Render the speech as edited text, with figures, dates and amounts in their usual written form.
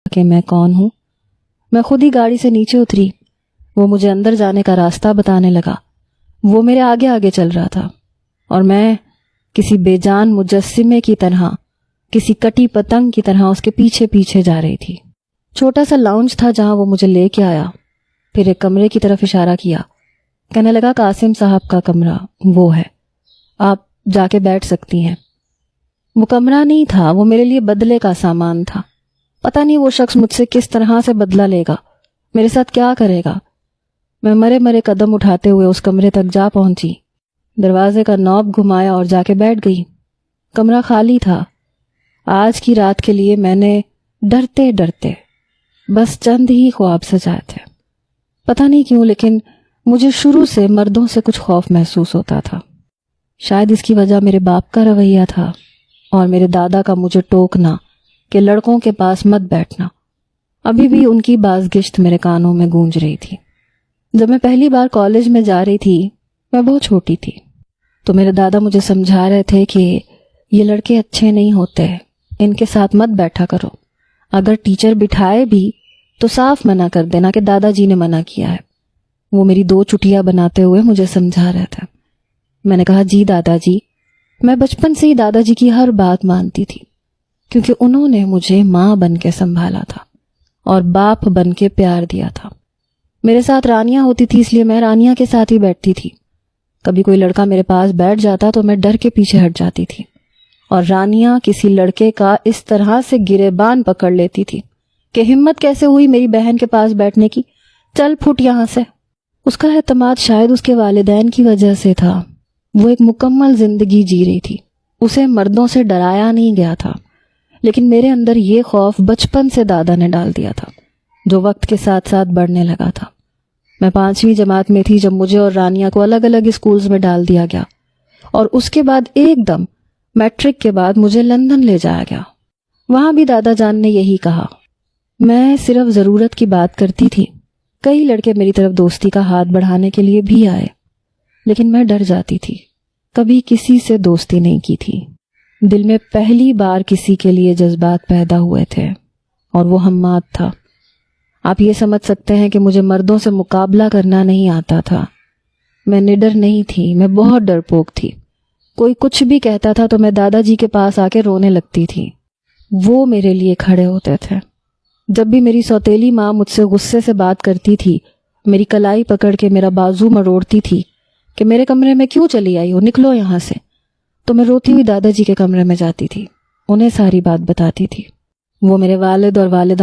کہ میں کون ہوں۔ میں خود ہی گاڑی سے نیچے اتری۔ وہ مجھے اندر جانے کا راستہ بتانے لگا۔ وہ میرے آگے آگے چل رہا تھا اور میں کسی بے جان مجسمے کی طرح، کسی کٹی پتنگ کی طرح اس کے پیچھے پیچھے جا رہی تھی۔ چھوٹا سا لاؤنج تھا جہاں وہ مجھے لے کے آیا، پھر ایک کمرے کی طرف اشارہ کیا، کہنے لگا قاسم صاحب کا کمرہ وہ ہے، آپ جا کے بیٹھ سکتی ہیں۔ وہ کمرہ نہیں تھا، وہ میرے لیے بدلے کا سامان تھا۔ پتہ نہیں وہ شخص مجھ سے کس طرح سے بدلہ لے گا، میرے ساتھ کیا کرے گا۔ میں مرے مرے قدم اٹھاتے ہوئے اس کمرے تک جا پہنچی، دروازے کا نوب گھمایا اور جا کے بیٹھ گئی۔ کمرہ خالی تھا۔ آج کی رات کے لیے میں نے ڈرتے ڈرتے بس چند ہی خواب سجائے تھے۔ پتہ نہیں کیوں لیکن مجھے شروع سے مردوں سے کچھ خوف محسوس ہوتا تھا۔ شاید اس کی وجہ میرے باپ کا رویہ تھا اور میرے دادا کا مجھے ٹوکنا کہ لڑکوں کے پاس مت بیٹھنا۔ ابھی بھی ان کی بازگشت میرے کانوں میں گونج رہی تھی۔ جب میں پہلی بار کالج میں جا رہی تھی، میں بہت چھوٹی تھی، تو میرے دادا مجھے سمجھا رہے تھے کہ یہ لڑکے اچھے نہیں ہوتے، ان کے ساتھ مت بیٹھا کرو، اگر ٹیچر بٹھائے بھی تو صاف منع کر دینا کہ دادا جی نے منع کیا ہے۔ وہ میری 2 چٹیاں بناتے ہوئے مجھے سمجھا رہے تھے۔ میں نے کہا جی دادا جی۔ میں بچپن سے ہی دادا جی کی ہر بات مانتی تھی، کیونکہ انہوں نے مجھے ماں بن کے سنبھالا تھا اور باپ بن کے پیار دیا تھا۔ میرے ساتھ رانیاں ہوتی تھی، اس لیے میں رانیاں کے ساتھ ہی بیٹھتی تھی۔ کبھی کوئی لڑکا میرے پاس بیٹھ جاتا تو میں ڈر کے پیچھے ہٹ جاتی تھی، اور رانیاں کسی لڑکے کا اس طرح سے گریبان پکڑ لیتی تھی کہ ہمت کیسے ہوئی میری بہن کے پاس بیٹھنے کی، چل پھٹ یہاں سے۔ اس کا اعتماد شاید اس کے والدین کی وجہ سے تھا۔ وہ ایک مکمل زندگی جی رہی تھی، اسے مردوں سے ڈرایا نہیں گیا تھا، لیکن میرے اندر یہ خوف بچپن سے دادا نے ڈال دیا تھا، جو وقت کے ساتھ ساتھ بڑھنے لگا تھا۔ میں 5ویں جماعت میں تھی جب مجھے اور رانیہ کو الگ الگ اسکولز میں ڈال دیا گیا، اور اس کے بعد ایک دم میٹرک کے بعد مجھے لندن لے جایا گیا۔ وہاں بھی دادا جان نے یہی کہا۔ میں صرف ضرورت کی بات کرتی تھی۔ کئی لڑکے میری طرف دوستی کا ہاتھ بڑھانے کے لیے بھی آئے، لیکن میں ڈر جاتی تھی، کبھی کسی سے دوستی نہیں کی تھی۔ دل میں پہلی بار کسی کے لیے جذبات پیدا ہوئے تھے، اور وہ حماد تھا۔ آپ یہ سمجھ سکتے ہیں کہ مجھے مردوں سے مقابلہ کرنا نہیں آتا تھا۔ میں نڈر نہیں تھی، میں بہت ڈرپوک تھی۔ کوئی کچھ بھی کہتا تھا تو میں دادا جی کے پاس آ کے رونے لگتی تھی۔ وہ میرے لیے کھڑے ہوتے تھے۔ جب بھی میری سوتیلی ماں مجھ سے غصے سے بات کرتی تھی، میری کلائی پکڑ کے میرا بازو مروڑتی تھی کہ میرے کمرے میں کیوں چلی آئی ہو، نکلو یہاں سے، تو میں روتی ہوئی دادا جی کے کمرے میں جاتی تھی، انہیں ساری بات بتاتی تھی۔ وہ میرے والد اور والدہ